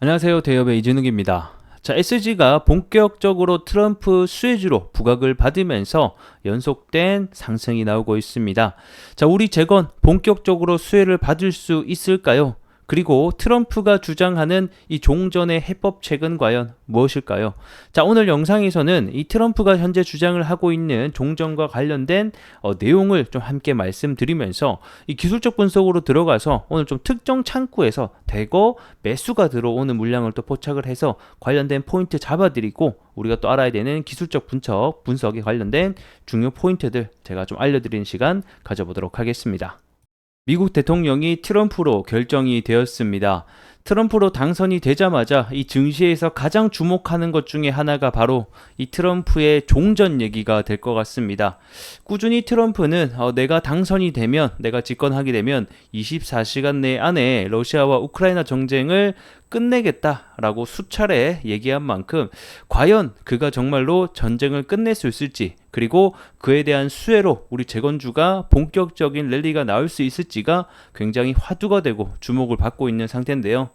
안녕하세요. 대여의 이진욱입니다. 자, SG가 본격적으로 트럼프 수혜주로 부각을 받으면서 연속된 상승이 나오고 있습니다. 자, 우리 재건 본격적으로 수혜를 받을 수 있을까요? 그리고 트럼프가 주장하는 이 종전의 해법책은 과연 무엇일까요? 자, 오늘 영상에서는 이 트럼프가 현재 주장을 하고 있는 종전과 관련된 내용을 좀 함께 말씀드리면서 이 기술적 분석으로 들어가서 오늘 좀 특정 창구에서 대거 매수가 들어오는 물량을 또 포착을 해서 관련된 포인트 잡아드리고, 우리가 또 알아야 되는 기술적 분석에 관련된 중요 포인트들 제가 좀 알려드리는 시간 가져보도록 하겠습니다. 미국 대통령이 트럼프로 결정이 되었습니다. 트럼프로 당선이 되자마자 이 증시에서 가장 주목하는 것 중에 하나가 바로 이 트럼프의 종전 얘기가 될 것 같습니다. 꾸준히 트럼프는 내가 당선이 되면, 내가 집권하게 되면 24시간 내 안에 러시아와 우크라이나 전쟁을 끝내겠다라고 수차례 얘기한 만큼 과연 그가 정말로 전쟁을 끝낼 수 있을지, 그리고 그에 대한 수혜로 우리 재건주가 본격적인 랠리가 나올 수 있을지가 굉장히 화두가 되고 주목을 받고 있는 상태인데요.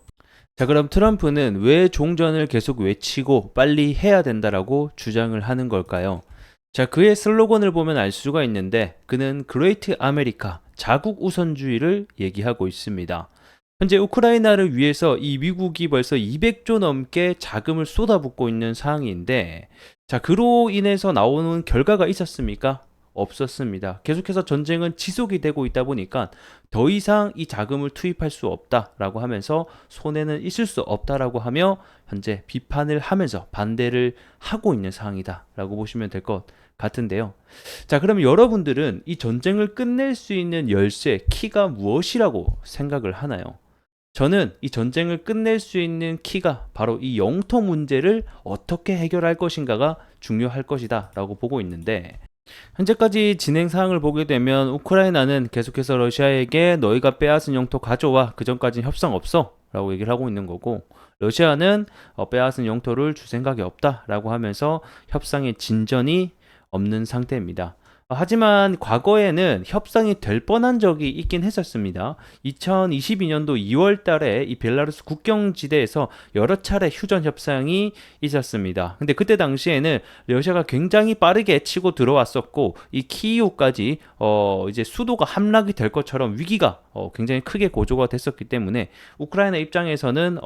자, 그럼 트럼프는 왜 종전을 계속 외치고 빨리 해야 된다라고 주장을 하는 걸까요? 자, 그의 슬로건을 보면 알 수가 있는데, 그는 그레이트 아메리카, 자국 우선주의를 얘기하고 있습니다. 현재 우크라이나를 위해서 이 미국이 벌써 200조 넘게 자금을 쏟아붓고 있는 상황인데, 자, 그로 인해서 나오는 결과가 있었습니까? 없었습니다. 계속해서 전쟁은 지속이 되고 있다 보니까 더 이상 이 자금을 투입할 수 없다라고 하면서 손해는 있을 수 없다라고 하며 현재 비판을 하면서 반대를 하고 있는 상황이다라고 보시면 될 것 같은데요. 자, 그럼 여러분들은 이 전쟁을 끝낼 수 있는 열쇠, 키가 무엇이라고 생각을 하나요? 저는 이 전쟁을 끝낼 수 있는 키가 바로 이 영토 문제를 어떻게 해결할 것인가가 중요할 것이다 라고 보고 있는데, 현재까지 진행 사항을 보게 되면 우크라이나는 계속해서 러시아에게 너희가 빼앗은 영토 가져와, 그 전까지는 협상 없어 라고 얘기를 하고 있는 거고, 러시아는 빼앗은 영토를 줄 생각이 없다 라고 하면서 협상의 진전이 없는 상태입니다. 하지만 과거에는 협상이 될 뻔한 적이 있긴 했었습니다. 2022년도 2월 달에 이 벨라루스 국경지대에서 여러 차례 휴전 협상이 있었습니다. 근데 그때 당시에는 러시아가 굉장히 빠르게 치고 들어왔었고, 이 키이우까지 이제 수도가 함락이 될 것처럼 위기가 굉장히 크게 고조가 됐었기 때문에 우크라이나 입장에서는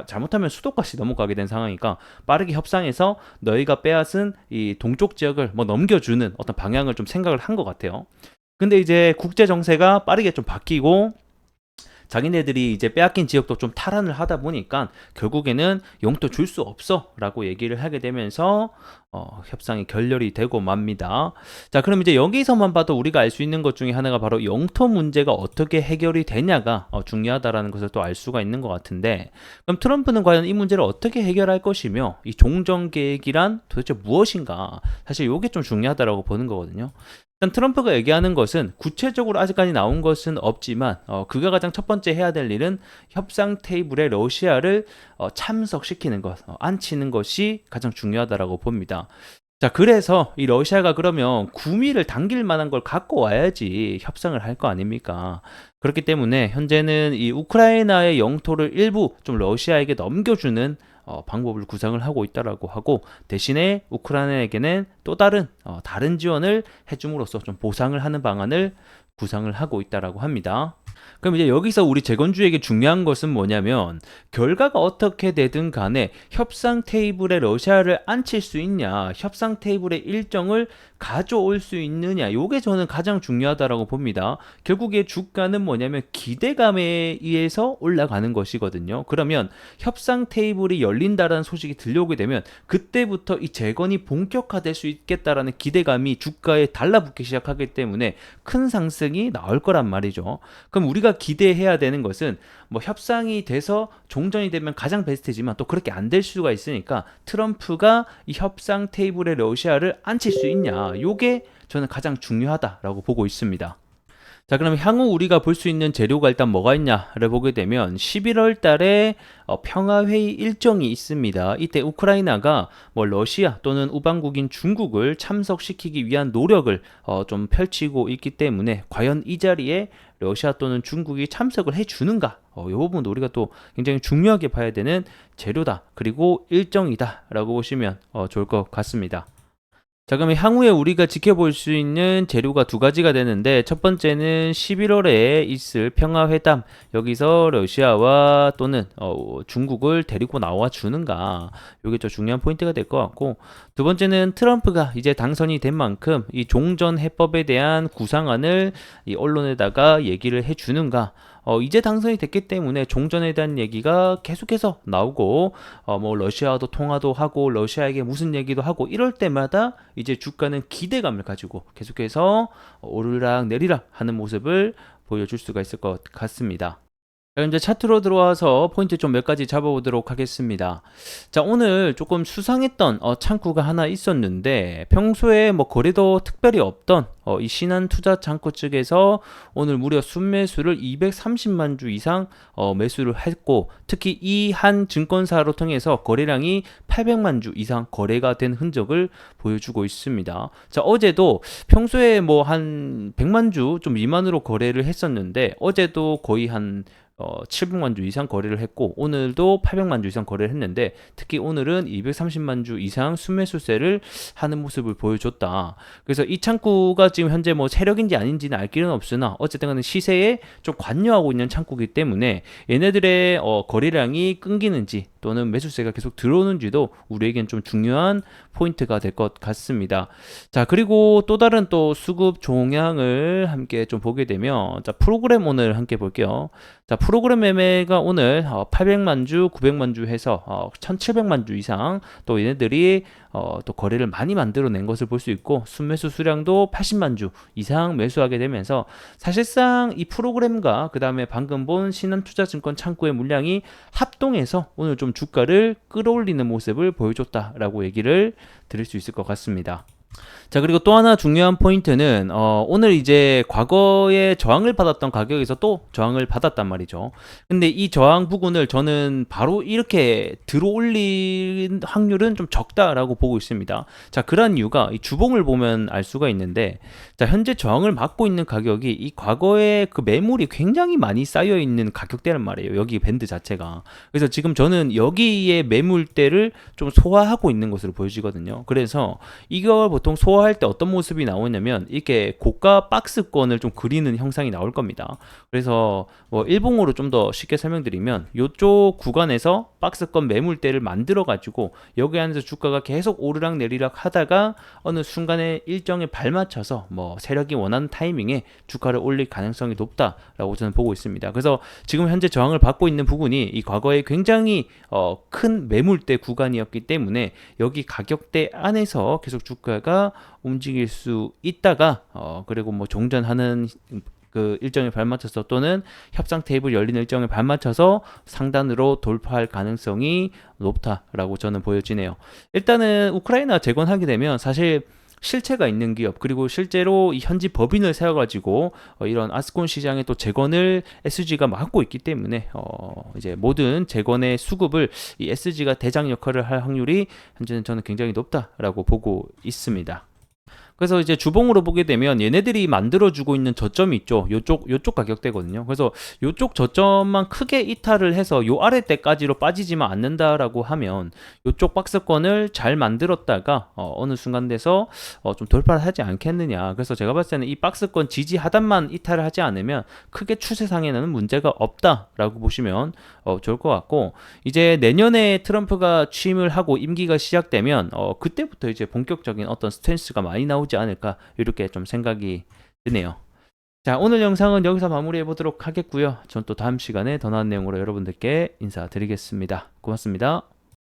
잘못하면 수도까지 넘어가게 된 상황이니까 빠르게 협상해서 너희가 빼앗은 이 동쪽 지역을 뭐 넘겨주는 어떤 방향을 좀 생각을 한 것 같아요. 근데 이제 국제 정세가 빠르게 좀 바뀌고 자기네들이 이제 빼앗긴 지역도 좀 탈환을 하다 보니까 결국에는 영토 줄 수 없어 라고 얘기를 하게 되면서 협상이 결렬이 되고 맙니다. 자, 그럼 이제 여기서만 봐도 우리가 알 수 있는 것 중에 하나가 바로 영토 문제가 어떻게 해결이 되냐가 중요하다라는 것을 또 알 수가 있는 것 같은데, 그럼 트럼프는 과연 이 문제를 어떻게 해결할 것이며 이 종전 계획이란 도대체 무엇인가, 사실 이게 좀 중요하다라고 보는 거거든요. 일단 트럼프가 얘기하는 것은 구체적으로 아직까지 나온 것은 없지만 그가 가장 첫 번째 해야 될 일은 협상 테이블에 러시아를 참석시키는 것, 앉히는 것이 가장 중요하다라고 봅니다. 자, 그래서 이 러시아가 그러면 구미를 당길 만한 걸 갖고 와야지 협상을 할 거 아닙니까? 그렇기 때문에 현재는 이 우크라이나의 영토를 일부 좀 러시아에게 넘겨주는 방법을 구상을 하고 있다라고 하고, 대신에 우크라이나에게는 또 다른 지원을 해줌으로써 좀 보상을 하는 방안을 구상을 하고 있다라고 합니다. 그럼 이제 여기서 우리 재건주에게 중요한 것은 뭐냐면, 결과가 어떻게 되든 간에 협상 테이블에 러시아를 앉힐 수 있냐, 협상 테이블의 일정을 가져올 수 있느냐, 요게 저는 가장 중요하다라고 봅니다. 결국에 주가는 뭐냐면 기대감에 의해서 올라가는 것이거든요. 그러면 협상 테이블이 열린다라는 소식이 들려오게 되면 그때부터 이 재건이 본격화될 수 있겠다라는 기대감이 주가에 달라붙기 시작하기 때문에 큰 상승이 나올 거란 말이죠. 그럼 우리가 기대해야 되는 것은 뭐 협상이 돼서 종전이 되면 가장 베스트지만 또 그렇게 안 될 수가 있으니까 트럼프가 이 협상 테이블에 러시아를 앉힐 수 있냐, 요게 저는 가장 중요하다라고 보고 있습니다. 자, 그럼 향후 우리가 볼 수 있는 재료가 일단 뭐가 있냐를 보게 되면 11월 달에 평화회의 일정이 있습니다. 이때 우크라이나가 뭐 러시아 또는 우방국인 중국을 참석시키기 위한 노력을 좀 펼치고 있기 때문에 과연 이 자리에 러시아 또는 중국이 참석을 해주는가, 이 부분도 우리가 또 굉장히 중요하게 봐야 되는 재료다. 그리고 일정이다라고 보시면 좋을 것 같습니다. 자, 그러면 향후에 우리가 지켜볼 수 있는 재료가 두 가지가 되는데, 첫 번째는 11월에 있을 평화회담, 여기서 러시아와 또는 중국을 데리고 나와 주는가, 이게 좀 중요한 포인트가 될 것 같고, 두 번째는 트럼프가 이제 당선이 된 만큼 이 종전 해법에 대한 구상안을 이 언론에다가 얘기를 해 주는가. 이제 당선이 됐기 때문에 종전에 대한 얘기가 계속해서 나오고, 뭐 러시아와도 통화도 하고 러시아에게 무슨 얘기도 하고 이럴 때마다 이제 주가는 기대감을 가지고 계속해서 오르락 내리락 하는 모습을 보여줄 수가 있을 것 같습니다. 자, 이제 차트로 들어와서 포인트 좀 몇 가지 잡아보도록 하겠습니다. 자, 오늘 조금 수상했던 창구가 하나 있었는데, 평소에 뭐 거래도 특별히 없던 이 신한투자창구 측에서 오늘 무려 순매수를 230만 주 이상 매수를 했고, 특히 이 한 증권사로 통해서 거래량이 800만 주 이상 거래가 된 흔적을 보여주고 있습니다. 자, 어제도 평소에 뭐 한 100만 주 좀 미만으로 거래를 했었는데, 어제도 거의 한 700만 주 이상 거래를 했고, 오늘도 800만 주 이상 거래를 했는데, 특히 오늘은 230만 주 이상 순매수세를 하는 모습을 보여줬다. 그래서 이 창구가 지금 현재 뭐 세력인지 아닌지는 알 길은 없으나, 어쨌든 간에 시세에 좀 관여하고 있는 창구이기 때문에 얘네들의 거래량이 끊기는지 또는 매수세가 계속 들어오는지도 우리에겐 좀 중요한 포인트가 될 것 같습니다. 자, 그리고 또 다른 또 수급 종양을 함께 좀 보게 되면, 자, 프로그램 오늘 함께 볼게요. 자, 프로그램 매매가 오늘 800만 주, 900만 주 해서 1700만 주 이상 또 얘네들이 또 거래를 많이 만들어낸 것을 볼 수 있고, 순매수 수량도 80만 주 이상 매수하게 되면서 사실상 이 프로그램과 그 다음에 방금 본 신한투자증권 창구의 물량이 합동해서 오늘 좀 주가를 끌어올리는 모습을 보여줬다라고 얘기를 드릴 수 있을 것 같습니다. 자, 그리고 또 하나 중요한 포인트는 오늘 이제 과거에 저항을 받았던 가격에서 또 저항을 받았단 말이죠. 근데 이 저항 부근을 저는 바로 이렇게 들어올린 확률은 좀 적다라고 보고 있습니다. 자, 그런 이유가 이 주봉을 보면 알 수가 있는데, 자, 현재 저항을 막고 있는 가격이 이 과거에 그 매물이 굉장히 많이 쌓여 있는 가격대란 말이에요. 여기 밴드 자체가. 그래서 지금 저는 여기에 매물대를 좀 소화하고 있는 것으로 보여지거든요. 그래서 이걸 보통 소화할 때 어떤 모습이 나오냐면, 이렇게 고가 박스권을 좀 그리는 형상이 나올 겁니다. 그래서 뭐 일봉으로 좀 더 쉽게 설명드리면, 이쪽 구간에서 박스권 매물대를 만들어 가지고 여기 안에서 주가가 계속 오르락 내리락 하다가 어느 순간에 일정에 발맞춰서 뭐 세력이 원하는 타이밍에 주가를 올릴 가능성이 높다라고 저는 보고 있습니다. 그래서 지금 현재 저항을 받고 있는 부분이 이 과거에 굉장히 큰 매물대 구간이었기 때문에 여기 가격대 안에서 계속 주가가 움직일 수 있다가 그리고 뭐 종전하는 그 일정에 발맞춰서 또는 협상 테이블 열리는 일정에 발맞춰서 상단으로 돌파할 가능성이 높다라고 저는 보여지네요. 일단은 우크라이나 재건하게 되면 사실 실체가 있는 기업, 그리고 실제로 이 현지 법인을 세워가지고 이런 아스콘 시장의 또 재건을 SG가 맡고 있기 때문에 이제 모든 재건의 수급을 이 SG가 대장 역할을 할 확률이 현재는 저는 굉장히 높다라고 보고 있습니다. 그래서 이제 주봉으로 보게 되면 얘네들이 만들어주고 있는 저점이 있죠. 요쪽 가격대거든요. 그래서 요쪽 저점만 크게 이탈을 해서 요 아래때까지로 빠지지만 않는다라고 하면 요쪽 박스권을 잘 만들었다가 어느 순간 돼서 좀 돌파를 하지 않겠느냐. 그래서 제가 봤을 때는 이 박스권 지지 하단만 이탈을 하지 않으면 크게 추세상에는 문제가 없다라고 보시면 좋을 것 같고, 이제 내년에 트럼프가 취임을 하고 임기가 시작되면 그때부터 이제 본격적인 어떤 스탠스가 많이 나오지 않을까, 이렇게 좀 생각이 드네요. 자, 오늘 영상은 여기서 마무리해 보도록 하겠고요. 전 또 다음 시간에 더 나은 내용으로 여러분들께 인사드리겠습니다. 고맙습니다.